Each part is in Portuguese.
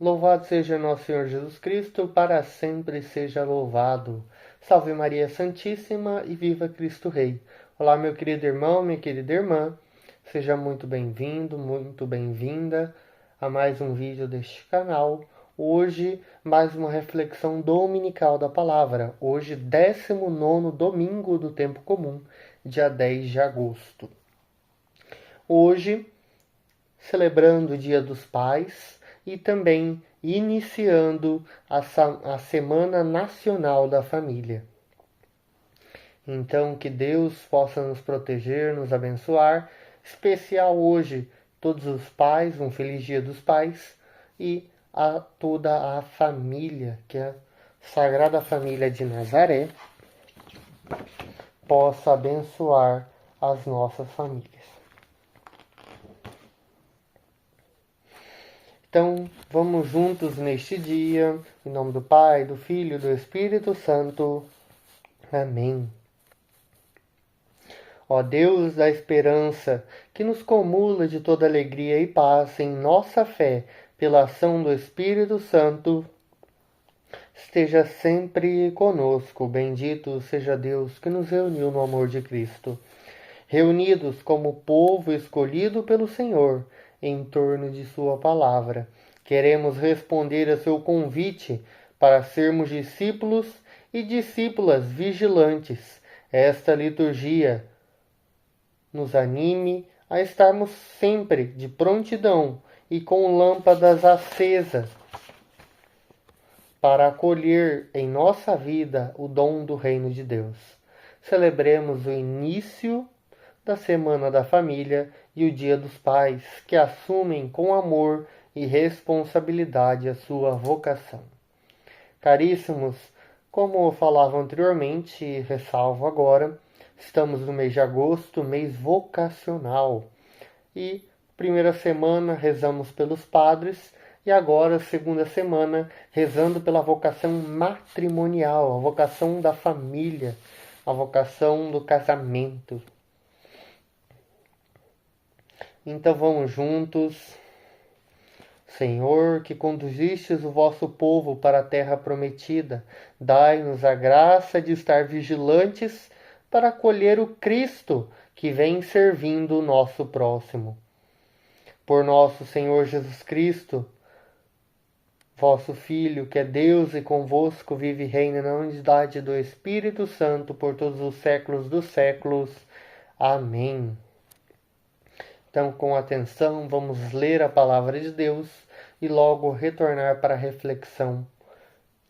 Louvado seja nosso Senhor Jesus Cristo, para sempre seja louvado. Salve Maria Santíssima e viva Cristo Rei. Olá, meu querido irmão, minha querida irmã. Seja muito bem-vindo, muito bem-vinda a mais um vídeo deste canal. Hoje, mais uma reflexão dominical da palavra. Hoje, 19º domingo do tempo comum, dia 10 de agosto. Hoje, celebrando o Dia dos Pais e também iniciando a Semana Nacional da Família. Então, que Deus possa nos proteger, nos abençoar. Especial hoje, todos os pais, um feliz Dia dos Pais e a toda a família, que a Sagrada Família de Nazaré possa abençoar as nossas famílias. Então, vamos juntos neste dia, em nome do Pai, do Filho e do Espírito Santo. Amém. Ó Deus da esperança, que nos comula de toda alegria e paz em nossa fé, pela ação do Espírito Santo, esteja sempre conosco. Bendito seja Deus que nos reuniu no amor de Cristo. Reunidos como povo escolhido pelo Senhor, em torno de sua palavra, queremos responder a seu convite para sermos discípulos e discípulas vigilantes. Esta liturgia nos anime a estarmos sempre de prontidão e com lâmpadas acesas para acolher em nossa vida o dom do reino de Deus. Celebremos o início da Semana da Família e o Dia dos Pais, que assumem com amor e responsabilidade a sua vocação. Caríssimos, como eu falava anteriormente e ressalvo agora, estamos no mês de agosto, mês vocacional. E primeira semana rezamos pelos padres e agora, segunda semana, rezando pela vocação matrimonial, a vocação da família, a vocação do casamento. Então vamos juntos. Senhor, que conduzistes o vosso povo para a terra prometida, dai-nos a graça de estar vigilantes para acolher o Cristo que vem servindo o nosso próximo. Por nosso Senhor Jesus Cristo, vosso Filho, que é Deus e convosco vive e reina na unidade do Espírito Santo por todos os séculos dos séculos. Amém. Então, com atenção, vamos ler a palavra de Deus e logo retornar para a reflexão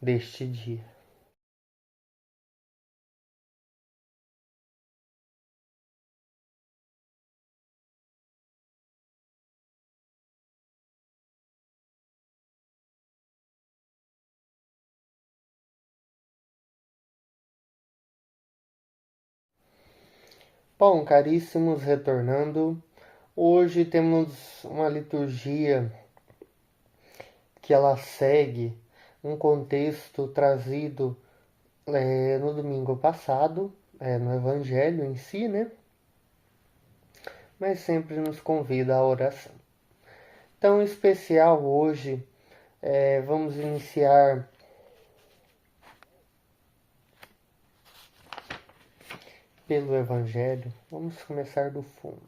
deste dia. Bom, caríssimos, retornando, hoje temos uma liturgia que ela segue um contexto trazido no domingo passado, no Evangelho em si, né? Mas sempre nos convida à oração. Então, em especial hoje, vamos iniciar pelo Evangelho. Vamos começar do fundo.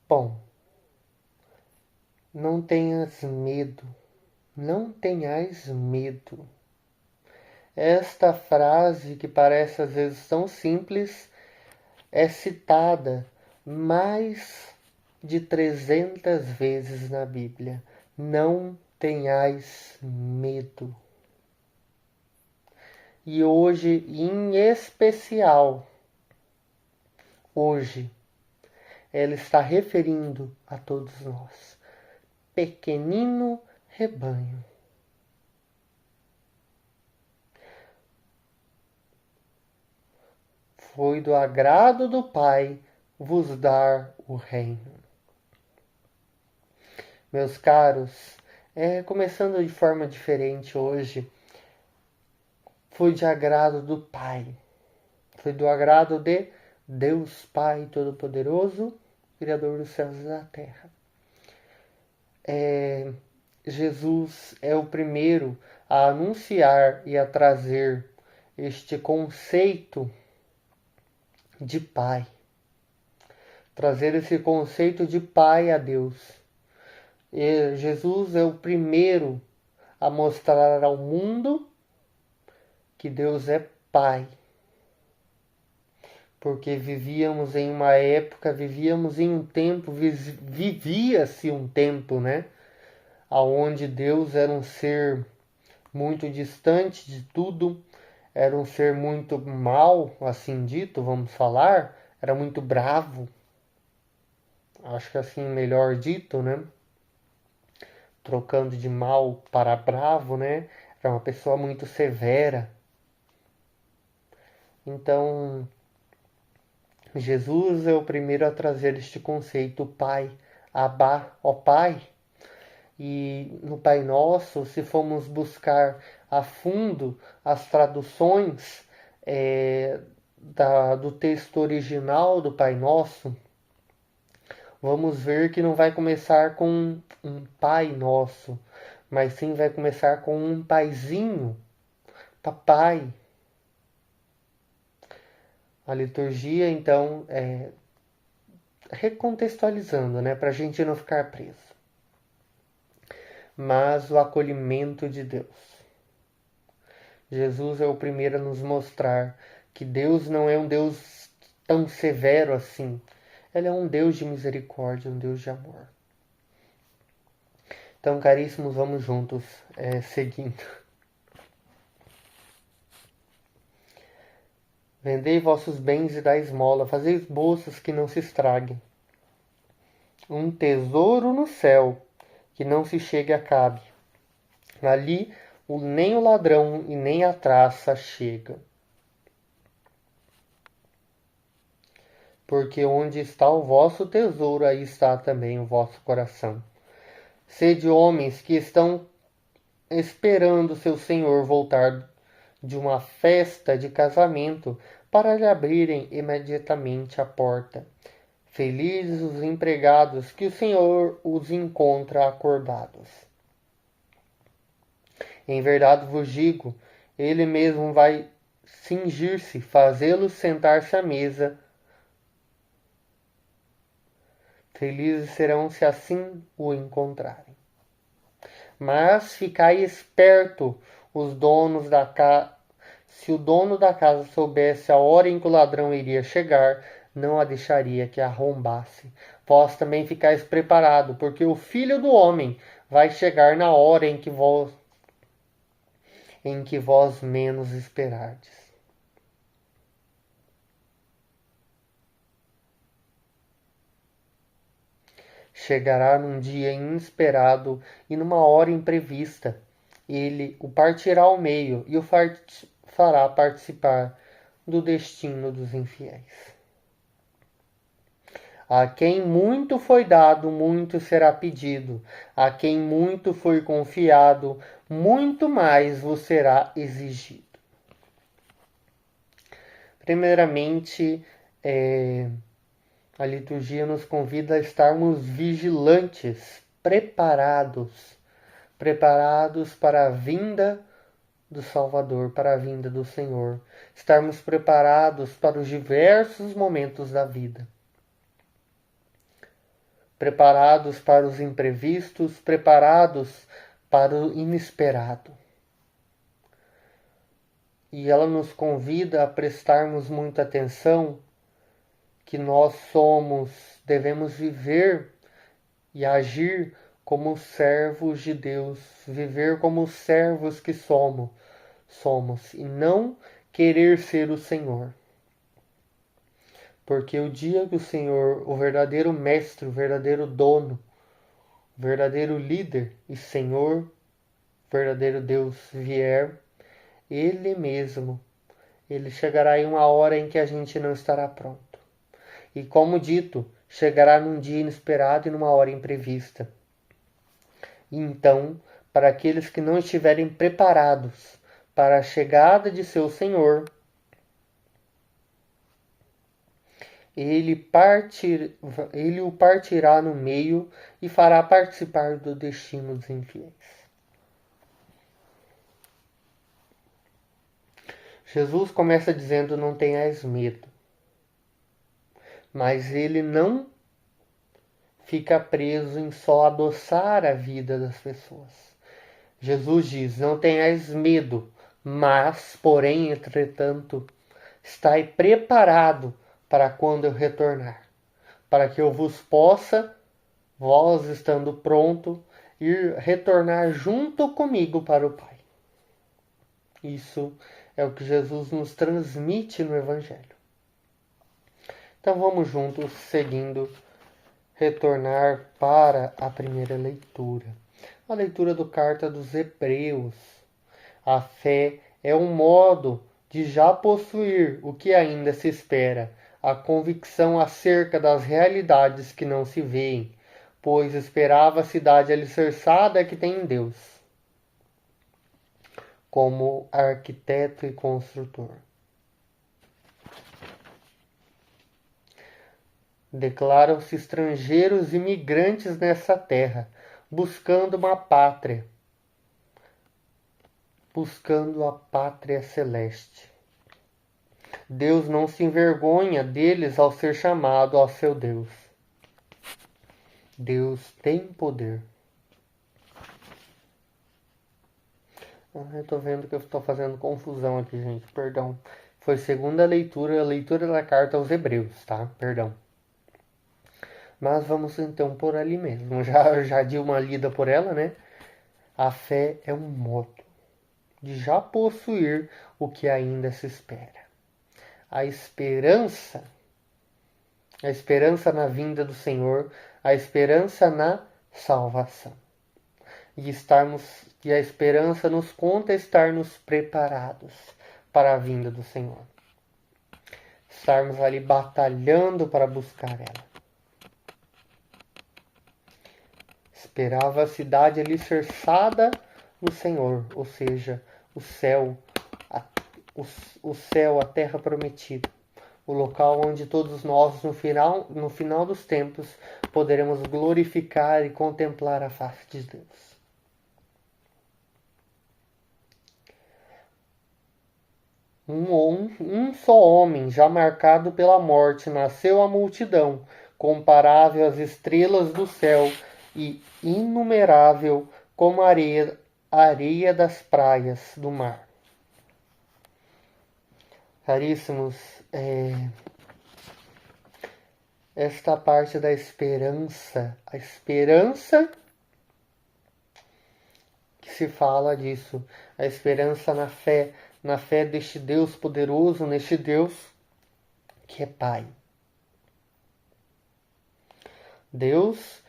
Bom, não tenhas medo, não tenhais medo. Esta frase, que parece às vezes tão simples, é citada mais de 300 vezes na Bíblia. Não tenhais medo. E hoje, em especial, hoje, ela está referindo a todos nós. Pequenino rebanho. Foi do agrado do Pai vos dar o reino. Meus caros, começando de forma diferente hoje, foi de agrado do Pai. Foi do agrado de Deus Pai Todo-Poderoso, Criador dos céus e da terra. Jesus é o primeiro a anunciar e a trazer este conceito de Pai. Trazer esse conceito de Pai a Deus. E Jesus é o primeiro a mostrar ao mundo que Deus é Pai. Porque vivíamos em uma época, vivíamos em um tempo, vivia-se um tempo, né? Onde Deus era um ser muito distante de tudo, era um ser muito mau, assim dito, vamos falar, era muito bravo, acho que assim melhor dito, né? Trocando de mal para bravo, né? Era uma pessoa muito severa. Então, Jesus é o primeiro a trazer este conceito, Pai, Abá, ó Pai. E no Pai Nosso, se formos buscar a fundo as traduções do texto original do Pai Nosso, vamos ver que não vai começar com um Pai Nosso, mas sim vai começar com um paizinho, papai. A liturgia, então, recontextualizando, né, para a gente não ficar preso. Mas o acolhimento de Deus. Jesus é o primeiro a nos mostrar que Deus não é um Deus tão severo assim. Ele é um Deus de misericórdia, um Deus de amor. Então, caríssimos, vamos juntos, seguindo. Vendei vossos bens e dai esmola, fazei bolsas que não se estraguem. Um tesouro no céu, que não se chegue a cabe. Ali nem o ladrão e nem a traça chega. Porque onde está o vosso tesouro, aí está também o vosso coração. Sede homens que estão esperando seu senhor voltar de uma festa de casamento para lhe abrirem imediatamente a porta. Felizes os empregados que o Senhor os encontra acordados. Em verdade vos digo, ele mesmo vai cingir-se, fazê-los sentar-se à mesa. Felizes serão se assim o encontrarem. Mas ficai esperto, os donos da casa. Se o dono da casa soubesse a hora em que o ladrão iria chegar, não a deixaria que arrombasse. Vós também ficais preparado, porque o Filho do Homem vai chegar na hora em que vós menos esperardes. Chegará num dia inesperado e numa hora imprevista. Ele o partirá ao meio e o fará participar do destino dos infiéis. A quem muito foi dado, muito será pedido. A quem muito foi confiado, muito mais vos será exigido. Primeiramente, a liturgia nos convida a estarmos vigilantes, preparados para a vinda do Salvador, para a vinda do Senhor. Estarmos preparados para os diversos momentos da vida. Preparados para os imprevistos, preparados para o inesperado. E ela nos convida a prestarmos muita atenção que nós devemos viver e agir como servos de Deus, viver como servos que somos e não querer ser o Senhor. Porque o dia que o Senhor, o verdadeiro mestre, o verdadeiro dono, o verdadeiro líder e Senhor, o verdadeiro Deus vier, Ele mesmo, Ele chegará em uma hora em que a gente não estará pronto. E como dito, chegará num dia inesperado e numa hora imprevista. Então, para aqueles que não estiverem preparados para a chegada de seu Senhor, ele o partirá no meio e fará participar do destino dos infiéis. Jesus começa dizendo: não tenhais medo. Mas ele não fica preso em só adoçar a vida das pessoas. Jesus diz: não tenhais medo, mas, porém, entretanto, estai preparado para quando eu retornar, para que eu vos possa, vós estando pronto, ir retornar junto comigo para o Pai. Isso é o que Jesus nos transmite no Evangelho. Então vamos juntos, seguindo, retornar para a primeira leitura. A leitura do Carta dos Hebreus. A fé é um modo de já possuir o que ainda se espera, a convicção acerca das realidades que não se veem, pois esperava a cidade alicerçada que tem em Deus, como arquiteto e construtor. Declaram-se estrangeiros e migrantes nessa terra, buscando uma pátria, buscando a pátria celeste. Deus não se envergonha deles ao ser chamado ao seu Deus. Deus tem poder. Eu estou vendo que eu estou fazendo confusão aqui, gente. Perdão. Foi segunda leitura, a leitura da carta aos Hebreus, tá? Perdão. Mas vamos então por ali mesmo. Já di uma lida por ela, né? A fé é um modo de já possuir o que ainda se espera. A esperança na vinda do Senhor, a esperança na salvação. E a esperança nos conta estarmos preparados para a vinda do Senhor. Estarmos ali batalhando para buscar ela. Esperava a cidade alicerçada no Senhor, ou seja, o céu, a terra prometida, o local onde todos nós, no final dos tempos, poderemos glorificar e contemplar a face de Deus. Um só homem, já marcado pela morte, nasceu a multidão, comparável às estrelas do céu e inumerável como a areia das praias do mar. Caríssimos, esta parte da esperança, a esperança que se fala disso, a esperança na fé deste Deus poderoso, neste Deus que é Pai. Deus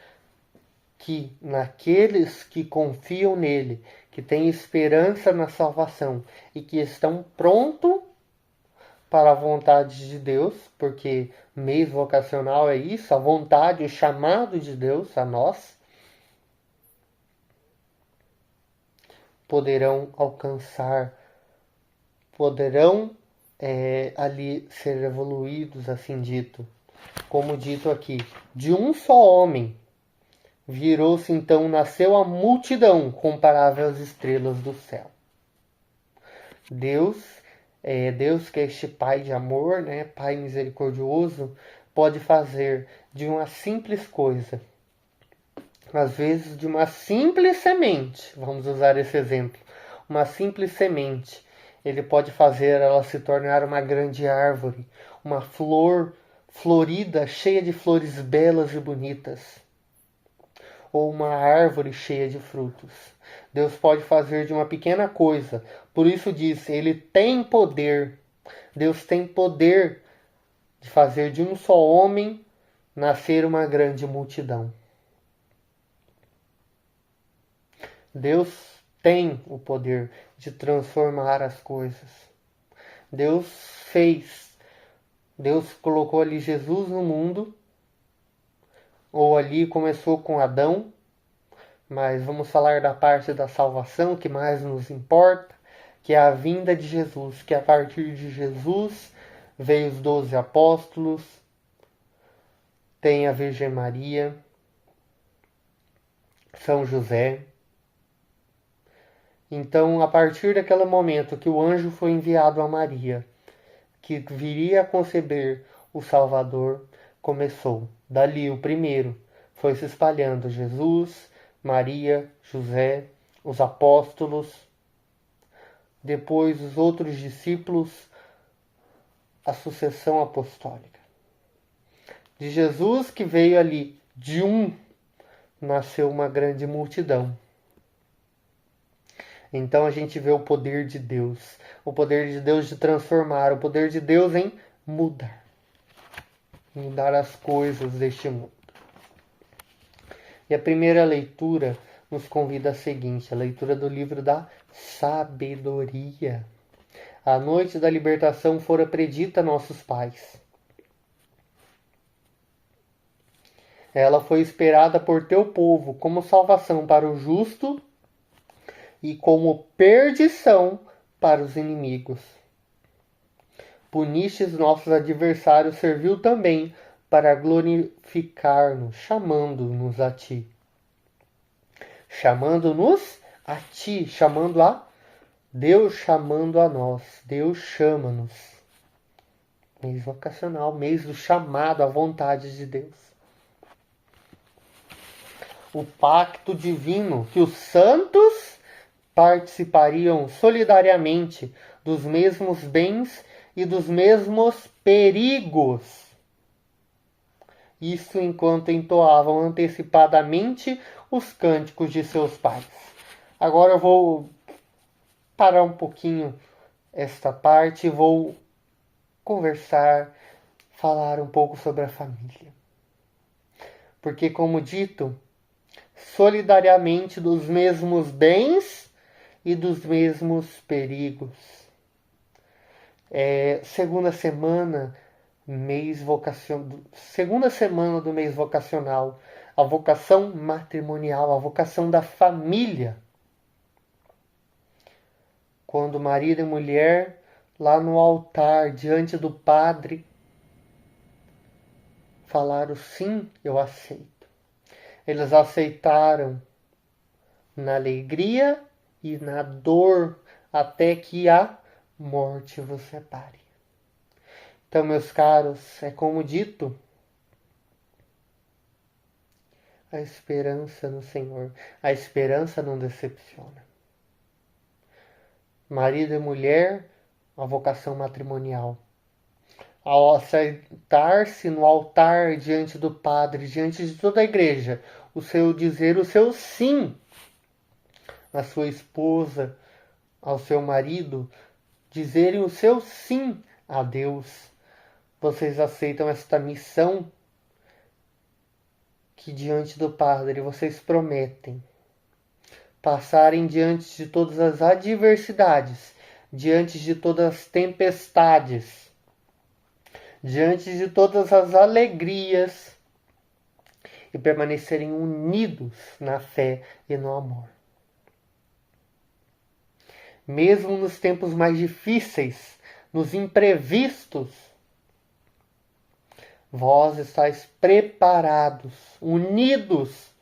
que naqueles que confiam nele, que têm esperança na salvação e que estão prontos para a vontade de Deus, porque meio vocacional é isso, a vontade, o chamado de Deus a nós, poderão alcançar, poderão ali ser evoluídos, assim dito. Como dito aqui, de um só homem virou-se então, nasceu a multidão comparável às estrelas do céu. Deus que é este Pai de amor, né, Pai misericordioso, pode fazer de uma simples coisa, às vezes de uma simples semente, vamos usar esse exemplo, uma simples semente, ele pode fazer ela se tornar uma grande árvore, uma flor florida, cheia de flores belas e bonitas, ou uma árvore cheia de frutos. Deus pode fazer de uma pequena coisa. Por isso diz, ele tem poder. Deus tem poder de fazer de um só homem nascer uma grande multidão. Deus tem o poder de transformar as coisas. Deus colocou ali Jesus no mundo, ou ali começou com Adão, mas vamos falar da parte da salvação que mais nos importa, que é a vinda de Jesus, que a partir de Jesus veio os 12 apóstolos, tem a Virgem Maria, São José. Então, a partir daquele momento que o anjo foi enviado a Maria, que viria a conceber o Salvador, começou. Dali, o primeiro foi se espalhando: Jesus, Maria, José, os apóstolos, depois os outros discípulos, a sucessão apostólica. De Jesus, que veio ali de um, nasceu uma grande multidão. Então a gente vê o poder de Deus de transformar, o poder de Deus em mudar as coisas deste mundo. E a primeira leitura nos convida a seguinte: a leitura do livro da sabedoria. A noite da libertação fora predita a nossos pais. Ela foi esperada por teu povo como salvação para o justo e como perdição para os inimigos. Punistes nossos adversários, serviu também para glorificar-nos, chamando-nos a ti. Chamando-nos a ti, chamando a Deus, chamando a nós. Deus chama-nos. Mês vocacional, mês do chamado à vontade de Deus. O pacto divino que os santos participariam solidariamente dos mesmos bens e dos mesmos perigos. Isso enquanto entoavam antecipadamente os cânticos de seus pais. Agora eu vou parar um pouquinho esta parte e vou falar um pouco sobre a família. Porque, como dito, solidariamente dos mesmos bens e dos mesmos perigos. Segunda semana do mês vocacional, a vocação matrimonial, a vocação da família. Quando marido e mulher, lá no altar, diante do padre, falaram: sim, eu aceito. Eles aceitaram na alegria e na dor, até que a morte vos separe. Então, meus caros, é como dito, a esperança no Senhor. A esperança não decepciona. Marido e mulher, a vocação matrimonial. Ao aceitar-se no altar diante do padre, diante de toda a igreja, o seu sim à sua esposa, ao seu marido, dizerem o seu sim a Deus. Vocês aceitam esta missão que diante do padre vocês prometem passarem diante de todas as adversidades, diante de todas as tempestades, diante de todas as alegrias e permanecerem unidos na fé e no amor. Mesmo nos tempos mais difíceis, nos imprevistos, vós estáis preparados, unidos,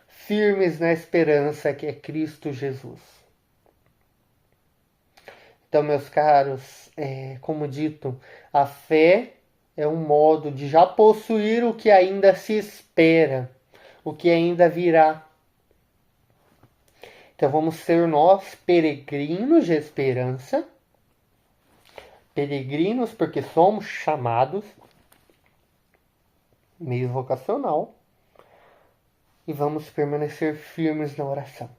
firmes na esperança que é Cristo Jesus. Então, meus caros, como dito, a fé é um modo de já possuir o que ainda se espera, o que ainda virá. Então vamos ser nós peregrinos de esperança, peregrinos porque somos chamados, meio vocacional, e vamos permanecer firmes na oração.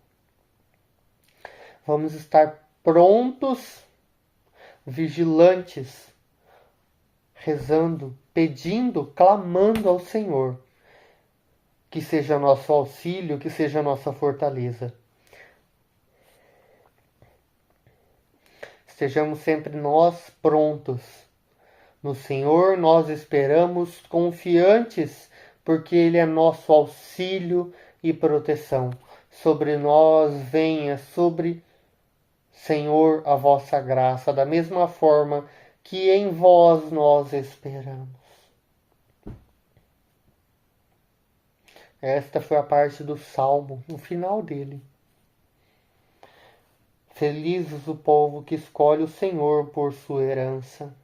Vamos estar prontos, vigilantes, rezando, pedindo, clamando ao Senhor, que seja nosso auxílio, que seja nossa fortaleza. Estejamos sempre nós prontos. No Senhor nós esperamos confiantes, porque Ele é nosso auxílio e proteção. Sobre nós venha, Senhor, a vossa graça, da mesma forma que em vós nós esperamos. Esta foi a parte do Salmo, no final dele. Felizes o povo que escolhe o Senhor por sua herança.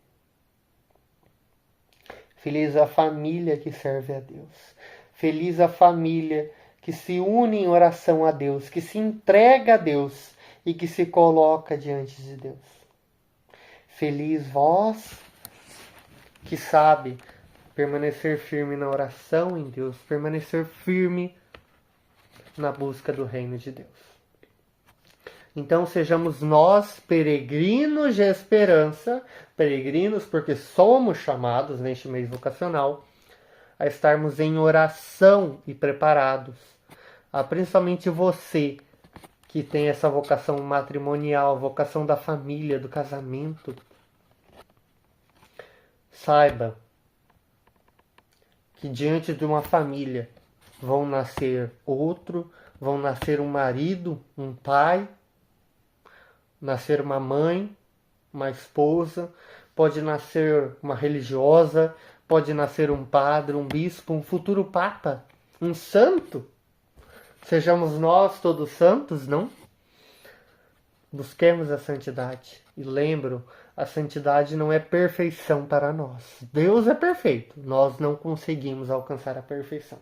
Feliz a família que serve a Deus. Feliz a família que se une em oração a Deus, que se entrega a Deus e que se coloca diante de Deus. Feliz vós que sabe permanecer firme na oração em Deus, permanecer firme na busca do reino de Deus. Então sejamos nós peregrinos de esperança, peregrinos porque somos chamados neste mês vocacional a estarmos em oração e preparados. Principalmente você que tem essa vocação matrimonial, vocação da família, do casamento. Saiba que diante de uma família vão nascer vão nascer um marido, um pai, nascer uma mãe, uma esposa, pode nascer uma religiosa, pode nascer um padre, um bispo, um futuro papa, um santo. Sejamos nós todos santos, não? Busquemos a santidade. E lembro, a santidade não é perfeição para nós. Deus é perfeito, nós não conseguimos alcançar a perfeição.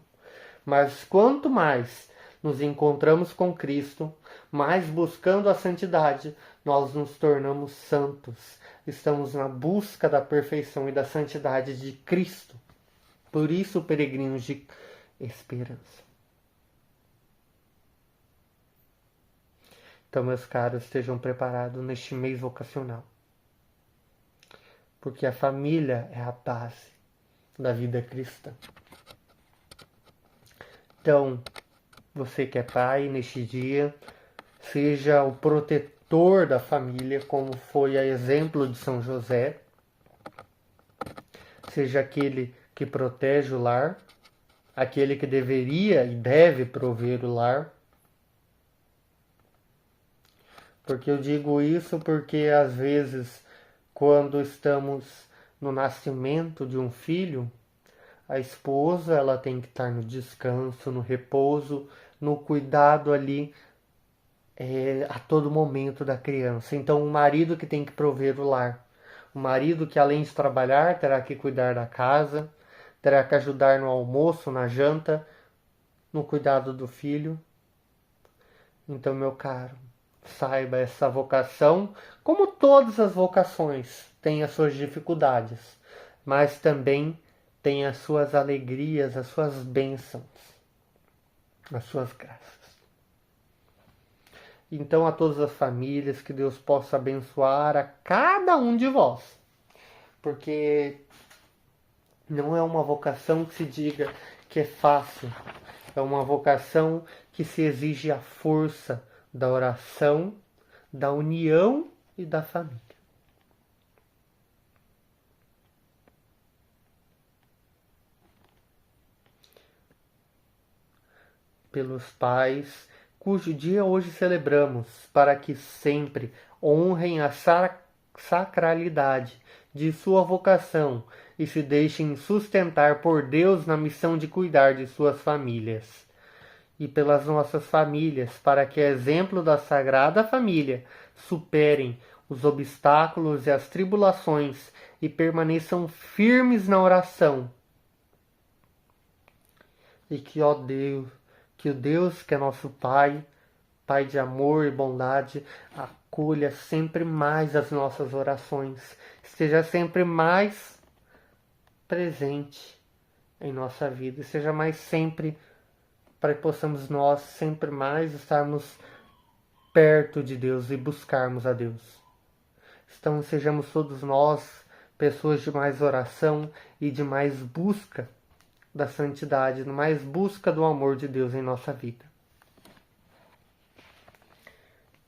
Mas quanto mais nos encontramos com Cristo, mais buscando a santidade, nós nos tornamos santos. Estamos na busca da perfeição e da santidade de Cristo. Por isso, peregrinos de esperança. Então, meus caros, estejam preparados neste mês vocacional. Porque a família é a base da vida cristã. Então, você que é pai neste dia, seja o protetor da família, como foi a exemplo de São José. Seja aquele que protege o lar, aquele que deveria e deve prover o lar. Porque eu digo isso porque às vezes, quando estamos no nascimento de um filho, a esposa ela tem que estar no descanso, no repouso, no cuidado ali a todo momento da criança. Então o marido que tem que prover o lar. O marido que além de trabalhar terá que cuidar da casa, terá que ajudar no almoço, na janta, no cuidado do filho. Então, meu caro, saiba, essa vocação, como todas as vocações, tem as suas dificuldades, mas também tem as suas alegrias, as suas bênçãos, as suas graças. Então, a todas as famílias, que Deus possa abençoar a cada um de vós, porque não é uma vocação que se diga que é fácil, é uma vocação que se exige a força da oração, da união e da família. Pelos pais, cujo dia hoje celebramos, para que sempre honrem a sacralidade de sua vocação e se deixem sustentar por Deus na missão de cuidar de suas famílias. E pelas nossas famílias, para que, exemplo da Sagrada Família, superem os obstáculos e as tribulações e permaneçam firmes na oração. E que, ó Deus, que o Deus que é nosso Pai, Pai de amor e bondade, acolha sempre mais as nossas orações, esteja sempre mais presente em nossa vida, seja mais sempre, para que possamos nós sempre mais estarmos perto de Deus e buscarmos a Deus. Então sejamos todos nós pessoas de mais oração e de mais busca da santidade, mais busca do amor de Deus em nossa vida.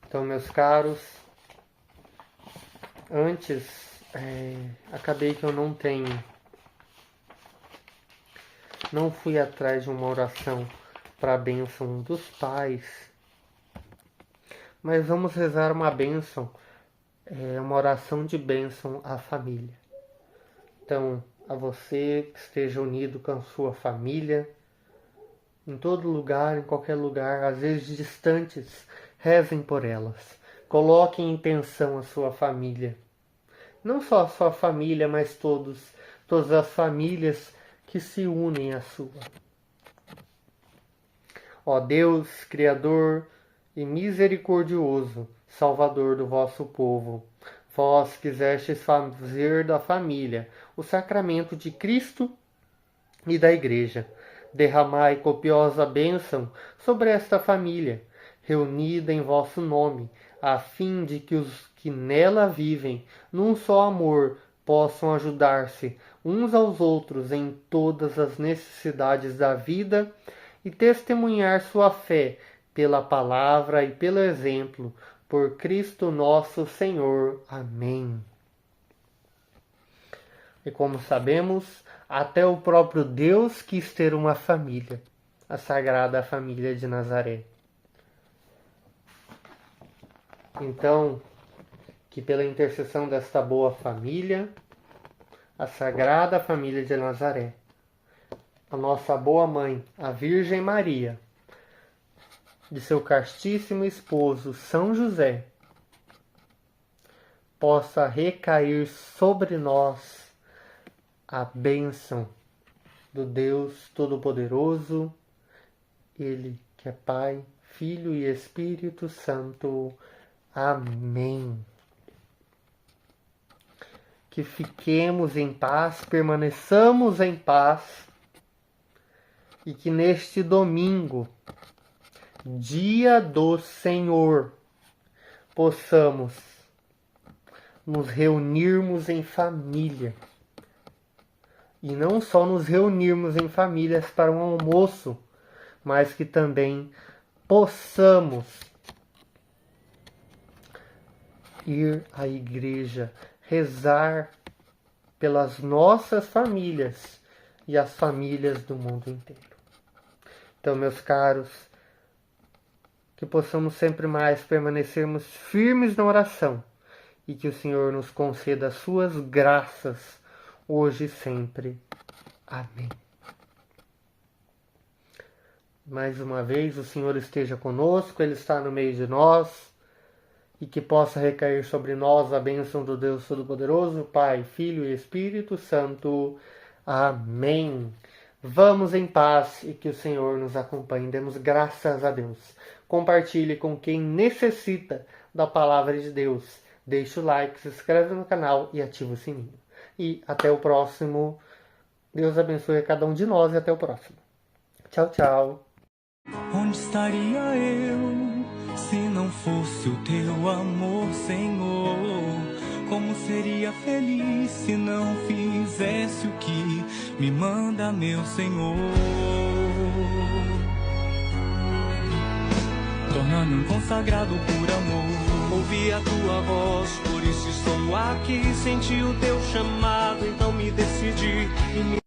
Então, meus caros, antes, acabei que eu não fui atrás de uma oração para a bênção dos pais, mas vamos rezar uma bênção, uma oração de bênção à família. Então, a você que esteja unido com a sua família, em todo lugar, em qualquer lugar, às vezes distantes, rezem por elas. Coloquem em intenção a sua família. Não só a sua família, mas todas as famílias que se unem à sua. Ó Deus, Criador e misericordioso, Salvador do vosso povo, vós quisestes fazer da família o sacramento de Cristo e da Igreja. Derramai copiosa bênção sobre esta família, reunida em vosso nome, a fim de que os que nela vivem, num só amor, possam ajudar-se uns aos outros em todas as necessidades da vida e testemunhar sua fé pela palavra e pelo exemplo, por Cristo nosso Senhor. Amém. E como sabemos, até o próprio Deus quis ter uma família, a Sagrada Família de Nazaré. Então, que pela intercessão desta boa família, a Sagrada Família de Nazaré, a nossa boa mãe, a Virgem Maria, de seu castíssimo esposo São José, possa recair sobre nós a bênção do Deus Todo-Poderoso, Ele que é Pai, Filho e Espírito Santo. Amém. Que fiquemos em paz, permaneçamos em paz e que neste domingo, dia do Senhor, possamos nos reunirmos em família. E não só nos reunirmos em famílias para um almoço, mas que também possamos ir à igreja, rezar pelas nossas famílias e as famílias do mundo inteiro. Então, meus caros, que possamos sempre mais permanecermos firmes na oração e que o Senhor nos conceda as suas graças hoje e sempre. Amém. Mais uma vez, o Senhor esteja conosco, Ele está no meio de nós, e que possa recair sobre nós a bênção do Deus Todo-Poderoso, Pai, Filho e Espírito Santo. Amém. Vamos em paz e que o Senhor nos acompanhe. Demos graças a Deus. Compartilhe com quem necessita da palavra de Deus. Deixe o like, se inscreve no canal e ativa o sininho. E até o próximo. Deus abençoe a cada um de nós e até o próximo. Tchau, tchau. Onde estaria eu se não fosse o teu amor, Senhor? Como seria feliz se não fizesse o que me manda, meu Senhor? Tornando um consagrado por amor, ouvi a tua voz, por isso estou aqui. Senti o teu chamado, então me decidi e me